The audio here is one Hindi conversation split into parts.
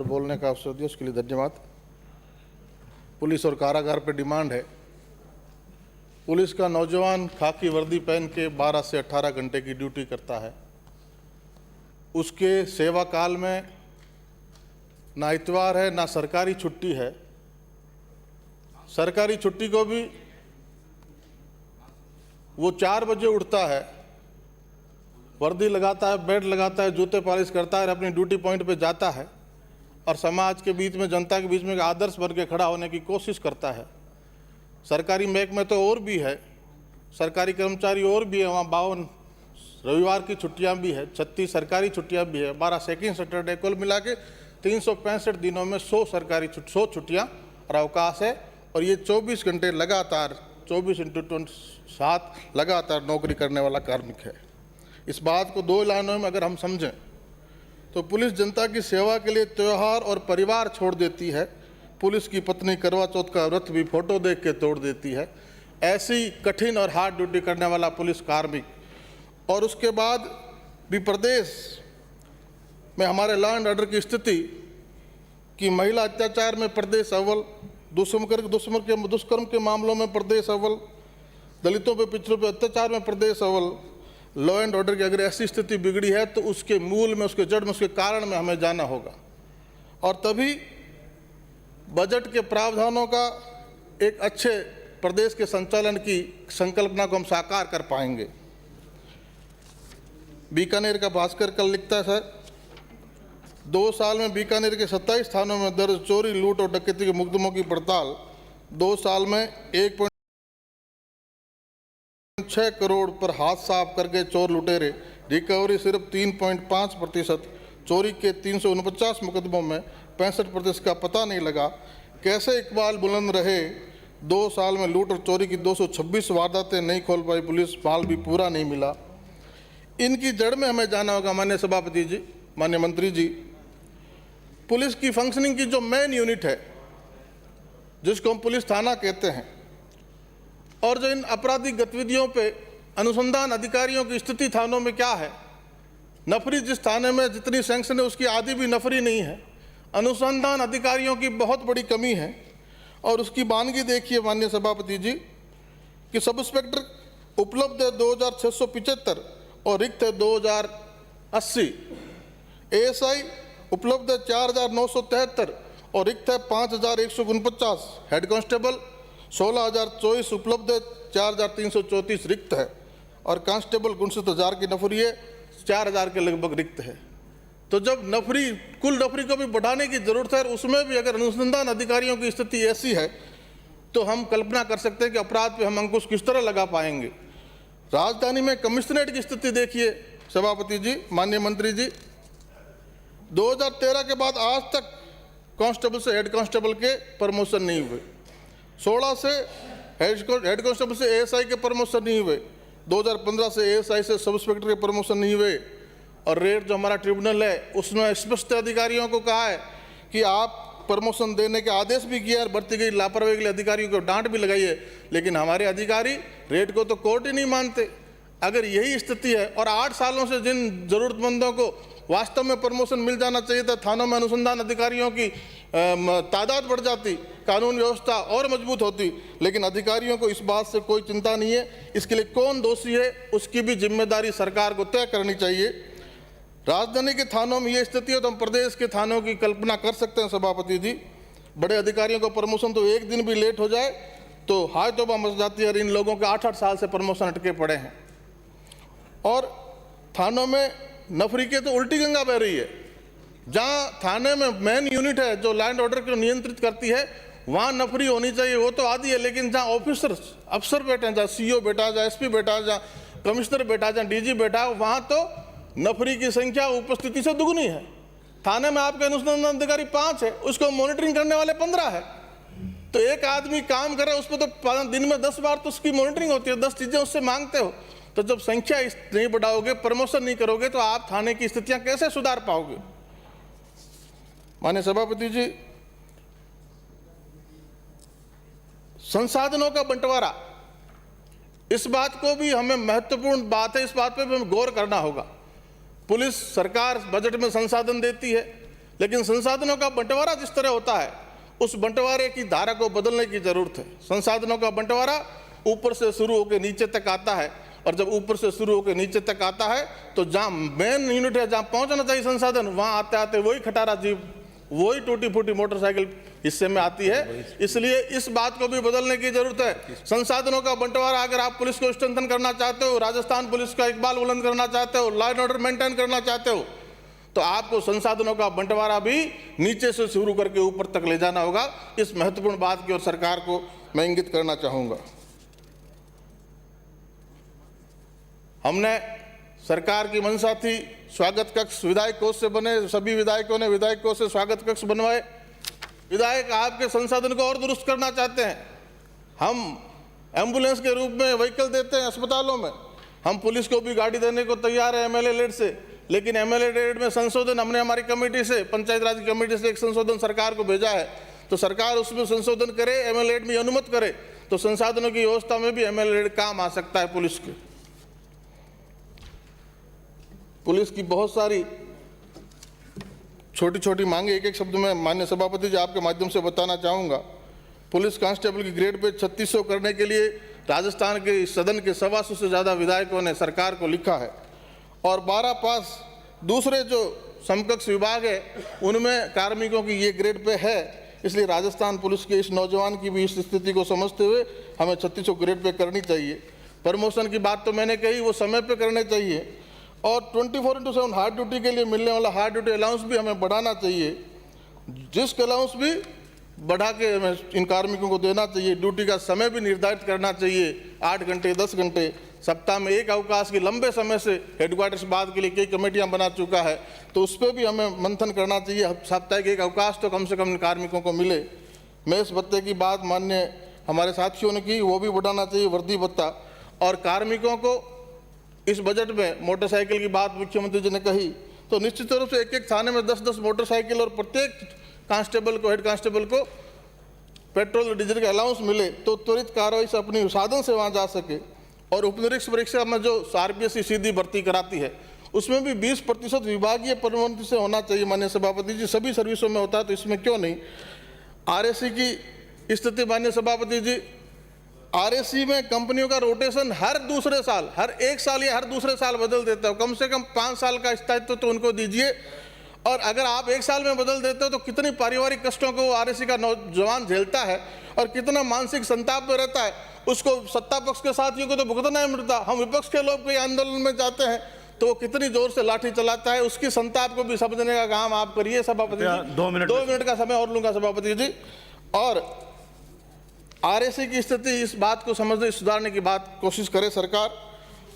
बोलने का अवसर दिया उसके लिए धन्यवाद। पुलिस और कारागार पे डिमांड है। पुलिस का नौजवान खाकी वर्दी पहन के 12 से 18 घंटे की ड्यूटी करता है। उसके सेवा काल में ना इतवार है ना सरकारी छुट्टी है। सरकारी छुट्टी को भी वो 4 बजे उठता है, वर्दी लगाता है, बेल्ट लगाता है, जूते पॉलिश करता है और अपनी ड्यूटी पॉइंट पे जाता है और समाज के बीच में, जनता के बीच में एक आदर्श बन के खड़ा होने की कोशिश करता है। सरकारी महकमे तो और भी है, सरकारी कर्मचारी और भी है, वहाँ 52 रविवार की छुट्टियां भी है, 36 सरकारी छुट्टियां भी है, 12 सेकेंड सैटरडे, कुल मिला के 365 दिनों में 100 छुट्टियां और अवकाश है। और ये 24 घंटे लगातार 24/7 लगातार नौकरी करने वाला कार्मिक है। इस बात को 2 लाइनों में अगर हम समझें तो पुलिस जनता की सेवा के लिए त्यौहार और परिवार छोड़ देती है। पुलिस की पत्नी करवा चौथ का व्रत भी फोटो देख के तोड़ देती है। ऐसी कठिन और हार्ड ड्यूटी करने वाला पुलिस कार्मिक, और उसके बाद भी प्रदेश में हमारे लॉ एंड ऑर्डर की स्थिति कि महिला अत्याचार में प्रदेश अव्वल, दुष्कर्म के मामलों में प्रदेश अव्वल, दलितों पे, पिछड़ों पे अत्याचार में प्रदेश अव्वल। लॉ एंड ऑर्डर की अगर ऐसी स्थिति बिगड़ी है तो उसके मूल में, उसके जड़ में, उसके कारण में हमें जाना होगा और तभी बजट के प्रावधानों का एक अच्छे प्रदेश के संचालन की संकल्पना को हम साकार कर पाएंगे। बीकानेर का भास्कर कल लिखता है, सर 2 साल में बीकानेर के 27 थानों में दर्ज चोरी, लूट और डकैती के मुकदमों की पड़ताल 2 साल में 1.6 करोड़ पर हाथ साफ करके चोर लुटेरे। रिकवरी सिर्फ 3.5%। चोरी के 349 मुकदमों में 65% का पता नहीं लगा। कैसे इकबाल बुलंद रहे? 2 साल में लूट और चोरी की 226 वारदातें नहीं खोल पाई पुलिस, माल भी पूरा नहीं मिला। इनकी जड़ में हमें जाना होगा। माननीय सभापति जी, माननीय मंत्री जी, पुलिस की फंक्शनिंग की जो मेन यूनिट है, जिसको हम पुलिस थाना कहते हैं, और जो इन आपराधिक गतिविधियों पे अनुसंधान अधिकारियों की स्थिति थानों में क्या है। नफरी जिस थाने में जितनी सैंक्शन है उसकी आधी भी नफरी नहीं है। अनुसंधान अधिकारियों की बहुत बड़ी कमी है और उसकी बानगी देखिए माननीय सभापति जी कि सब इंस्पेक्टर उपलब्ध है 2675 और रिक्त है 2080। एएसआई उपलब्ध है 4973 और रिक्त है 5149। हेड कांस्टेबल 16024 उपलब्ध है, 4334 रिक्त है और कांस्टेबल 59,000 की नफरी है, 4000 के लगभग रिक्त है। तो जब नफरी, कुल नफरी को भी बढ़ाने की जरूरत है, उसमें भी अगर अनुसंधान अधिकारियों की स्थिति ऐसी है तो हम कल्पना कर सकते हैं कि अपराध पे हम अंकुश किस तरह लगा पाएंगे। राजधानी में कमिश्नरेट की स्थिति देखिए सभापति जी, माननीय मंत्री जी, 2013 के बाद आज तक कांस्टेबल से हेड कांस्टेबल के प्रमोशन नहीं हुए। 16 से हेड कांस्टेबल से एएसआई के प्रमोशन नहीं हुए। 2015 से एएसआई से सब इंस्पेक्टर के प्रमोशन नहीं हुए। और रेट जो हमारा ट्रिब्यूनल है उसमें स्पष्ट अधिकारियों को कहा है कि आप प्रमोशन देने के आदेश भी किया और बढ़ती गई लापरवाही के लिए अधिकारियों को डांट भी लगाई है, लेकिन हमारे अधिकारी रेट को तो कोर्ट ही नहीं मानते। अगर यही स्थिति है और 8 सालों से जिन जरूरतमंदों को वास्तव में प्रमोशन मिल जाना चाहिए था, थानों में अनुसंधान अधिकारियों की तादाद बढ़ जाती, कानून व्यवस्था और मजबूत होती, लेकिन अधिकारियों को इस बात से कोई चिंता नहीं है। इसके लिए कौन दोषी है उसकी भी जिम्मेदारी सरकार को तय करनी चाहिए। राजधानी के थानों में ये स्थिति है तो हम प्रदेश के थानों की कल्पना कर सकते हैं सभापति जी। बड़े अधिकारियों को प्रमोशन तो एक दिन भी लेट हो जाए तो हाय तौबा मच जाती है और इन लोगों के 8-8 साल से प्रमोशन अटके पड़े हैं। और थानों में नफरी के तो उल्टी गंगा बह रही है। जहाँ थाने में मेन यूनिट है जो लैंड ऑर्डर को नियंत्रित करती है, वहाँ नफरी होनी चाहिए, वो तो आदि है, लेकिन जहाँ अफसर बैठे हैं, जहाँ सीओ बैठा है, जहाँ एसपी बैठा है, जहाँ कमिश्नर बैठा है, जहाँ डीजी बैठा है, वहाँ तो नफरी की संख्या उपस्थिति से दुगुनी है। थाने में आपके अनुसंधान अधिकारी 5 है, उसको मॉनिटरिंग करने वाले 15 है। तो एक आदमी काम करे उस पर तो दिन में 10 बार तो उसकी मॉनिटरिंग होती है, 10 चीजें उससे मांगते हो। तो जब संख्या नहीं बढ़ाओगे, प्रमोशन नहीं करोगे तो आप थाने की स्थितियां कैसे सुधार पाओगे। माननीय सभापति जी, संसाधनों का बंटवारा, इस बात को भी हमें महत्वपूर्ण बात है, इस बात पे भी हमें गौर करना होगा। पुलिस सरकार बजट में संसाधन देती है, लेकिन संसाधनों का बंटवारा जिस तरह होता है, उस बंटवारे की धारा को बदलने की जरूरत है। संसाधनों का बंटवारा ऊपर से शुरू होकर नीचे तक आता है, और जब ऊपर से शुरू होकर नीचे तक आता है तो जहाँ मेन यूनिट है, जहाँ पहुँचना चाहिए संसाधन, वहाँ आते आते वही खटारा जीप, वही टूटी फूटी मोटरसाइकिल हिस्से में आती है। इसलिए इस बात को भी बदलने की जरूरत है। संसाधनों का बंटवारा, अगर आप पुलिस को स्ट्रेंथन करना चाहते हो, राजस्थान पुलिस का इकबाल बुलंद करना चाहते हो, लॉ एंड ऑर्डर मेंटेन करना चाहते हो, तो आपको संसाधनों का बंटवारा भी नीचे से शुरू करके ऊपर तक ले जाना होगा। इस महत्वपूर्ण बात की ओर सरकार को मैं इंगित करना चाहूंगा। हमने सरकार की मंशा थी स्वागत कक्ष विधायक कोष से बने, सभी विधायकों ने विधायक कोष से स्वागत कक्ष बनवाए। विधायक आपके संसाधन को और दुरुस्त करना चाहते हैं। हम एम्बुलेंस के रूप में व्हीकल देते हैं अस्पतालों में, हम पुलिस को भी गाड़ी देने को तैयार है एमएलए लेड से, लेकिन एमएलए लेड में संशोधन हमने हमारी कमेटी से, पंचायत राज कमेटी से एक संशोधन सरकार को भेजा है, तो सरकार उसमें संशोधन करे, एमएलए लेड में अनुमति करे, तो संसाधनों की व्यवस्था में भी एमएलए लेड काम आ सकता है पुलिस के। पुलिस की बहुत सारी छोटी छोटी मांगे एक एक शब्द में माननीय सभापति जी आपके माध्यम से बताना चाहूँगा। पुलिस कांस्टेबल की ग्रेड पे 3600 करने के लिए राजस्थान के इस सदन के 125 से ज़्यादा विधायकों ने सरकार को लिखा है, और 12 पास दूसरे जो समकक्ष विभाग है उनमें कार्मिकों की ये ग्रेड पे है। इसलिए राजस्थान पुलिस के इस नौजवान की भी इस स्थिति को समझते हुए हमें 3600 ग्रेड पे करनी चाहिए। प्रमोशन की बात तो मैंने कही, वो समय पे करने चाहिए, और 24/7 हार्ड ड्यूटी के लिए मिलने वाला हार्ड ड्यूटी अलाउंस भी हमें बढ़ाना चाहिए। जिसका अलाउंस भी बढ़ा के हमें इन कार्मिकों को देना चाहिए। ड्यूटी का समय भी निर्धारित करना चाहिए, 8 घंटे 10 घंटे, सप्ताह में एक अवकाश की लंबे समय से हेडक्वार्टर्स बात के लिए कई कमेटियां बना चुका है, तो उस पर भी हमें मंथन करना चाहिए। साप्ताहिक एक अवकाश तो कम से कम कार्मिकों को मिले। मेस भत्ते की बात मान्य हमारे साथियों ने की, वो भी बढ़ाना चाहिए, वर्दी भत्ता। और कार्मिकों को इस बजट में मोटरसाइकिल की बात मुख्यमंत्री जी ने कही, तो निश्चित रूप से एक एक थाने में 10-10 मोटरसाइकिल और प्रत्येक कांस्टेबल को, हेड कांस्टेबल को पेट्रोल और डीजल का अलाउंस मिले, तो त्वरित कार्रवाई से अपनी साधन से वहाँ जा सके। और उपनिरीक्षक परीक्षा में जो आरपीएससी सीधी भर्ती कराती है, उसमें भी 20% विभागीय पदोन्नति से होना चाहिए। माननीय सभापति जी, सभी सर्विसों में होता है तो इसमें क्यों नहीं। आरएससी की स्थिति माननीय सभापति जी, आरएससी में कंपनियों का रोटेशन हर दूसरे साल, हर एक साल या हर दूसरे साल बदल देता है। कम से कम 5 साल का स्थायित्व तो उनको दीजिए, और अगर आप एक साल में बदल देते हो तो कितनी पारिवारिक कष्टों को आरएससी का नौजवान झेलता है, और कितना मानसिक संताप में रहता है। उसको सत्ता पक्ष के साथियों को तो भुगतना नहीं मिलता। हम विपक्ष के लोग कोई आंदोलन में जाते हैं तो वो कितनी जोर से लाठी चलाता है, उसकी संताप को भी समझने का काम आप करिए। सभापति जी 2 मिनट का समय और लूंगा सभापति जी। और आरएससी की स्थिति, इस बात को समझने सुधारने की बात कोशिश करे सरकार।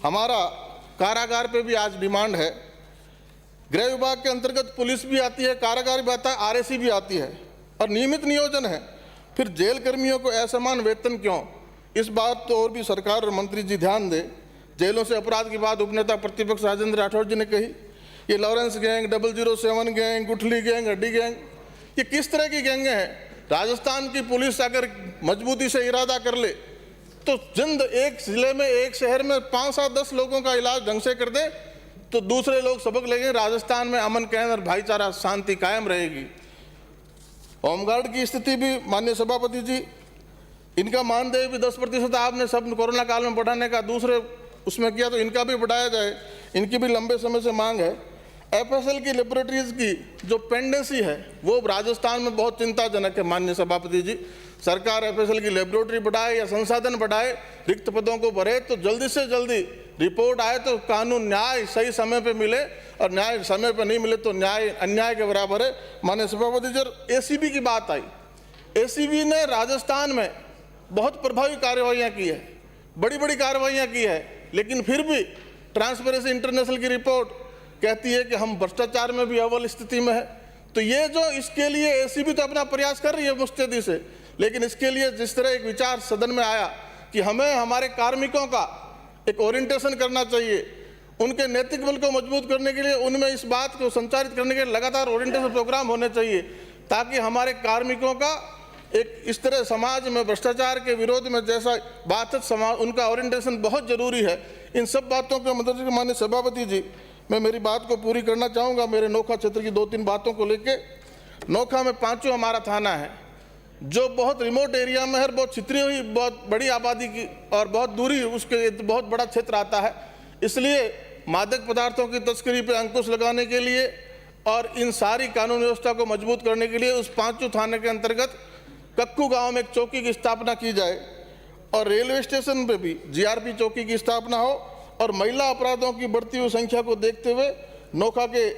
हमारा कारागार पे भी आज डिमांड है। गृह विभाग के अंतर्गत पुलिस भी आती है, कारागार भी आता है, आरएससी भी आती है, और नियमित नियोजन है। फिर जेल कर्मियों को असमान वेतन क्यों, इस बात तो और भी सरकार और मंत्री जी ध्यान दे। जेलों से अपराध की बात उपनेता प्रतिपक्ष राजेंद्र राठौड़ जी ने कही। ये लॉरेंस गैंग, 007 गैंग, गुठली गैंग, हड्डी गैंग, ये किस तरह की गैंगे हैं। राजस्थान की पुलिस अगर मजबूती से इरादा कर ले तो जिंद एक जिले में, एक शहर में 5-7-10 लोगों का इलाज ढंग से कर दे तो दूसरे लोग सबक लेंगे। राजस्थान में अमन कैन और भाईचारा शांति कायम रहेगी। होमगार्ड की स्थिति भी माननीय सभापति जी, इनका मानदेय भी 10% आपने सब कोरोना काल में बढ़ाने का दूसरे उसमें किया, तो इनका भी बढ़ाया जाए। इनकी भी लंबे समय से मांग है। एफएसएल की लेबोरेटरीज की जो पेंडेंसी है वो राजस्थान में बहुत चिंताजनक है। माननीय सभापति जी, सरकार एफएसएल की लेबोरेटरी बढ़ाए या संसाधन बढ़ाए, रिक्त पदों को भरे, तो जल्दी से जल्दी रिपोर्ट आए तो कानून न्याय सही समय पे मिले, और न्याय समय पे नहीं मिले तो न्याय अन्याय के बराबर है। माननीय सभापति जी, एसीबी की बात आई। एसीबी ने राजस्थान में बहुत प्रभावी कार्रवाइयाँ की है, बड़ी बड़ी कार्रवाइयाँ की है, लेकिन फिर भी ट्रांसपेरेंसी इंटरनेशनल की रिपोर्ट कहती है कि हम भ्रष्टाचार में भी अव्वल स्थिति में है। तो ये जो, इसके लिए एसीबी तो अपना प्रयास कर रही है मुस्तैदी से, लेकिन इसके लिए जिस तरह एक विचार सदन में आया कि हमें हमारे कार्मिकों का एक ओरिएंटेशन करना चाहिए, उनके नैतिक बल को मजबूत करने के लिए उनमें इस बात को संचारित करने के लिए लगातार ओरिएंटेशन प्रोग्राम होने चाहिए, ताकि हमारे कार्मिकों का एक इस तरह समाज में भ्रष्टाचार के विरोध में जैसा बात है, समाज उनका ओरिएंटेशन बहुत जरूरी है। इन सब बातों के मदद से माननीय सभापति जी, मैं मेरी बात को पूरी करना चाहूँगा। मेरे नोखा क्षेत्र की 2-3 बातों को लेके, नोखा में 5वां हमारा थाना है जो बहुत रिमोट एरिया में है, बहुत छितरी हुई, बहुत बड़ी आबादी की और बहुत दूरी उसके बहुत बड़ा क्षेत्र आता है। इसलिए मादक पदार्थों की तस्करी पर अंकुश लगाने के लिए और इन सारी कानून व्यवस्था को मजबूत करने के लिए उस 5वें थाने के अंतर्गत कक्कू गांव में एक चौकी की स्थापना की जाए और रेलवे स्टेशन पे भी जीआरपी चौकी की स्थापना हो और महिला अपराधों की बढ़ती हुई संख्या को देखते हुए नोखा के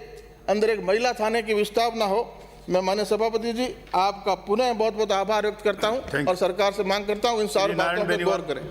अंदर एक महिला थाने की स्थापना हो। मैं माननीय सभापति जी आपका पुनः बहुत बहुत आभार व्यक्त करता हूं और सरकार से मांग करता हूं इन सारी बातों पर गौर करें।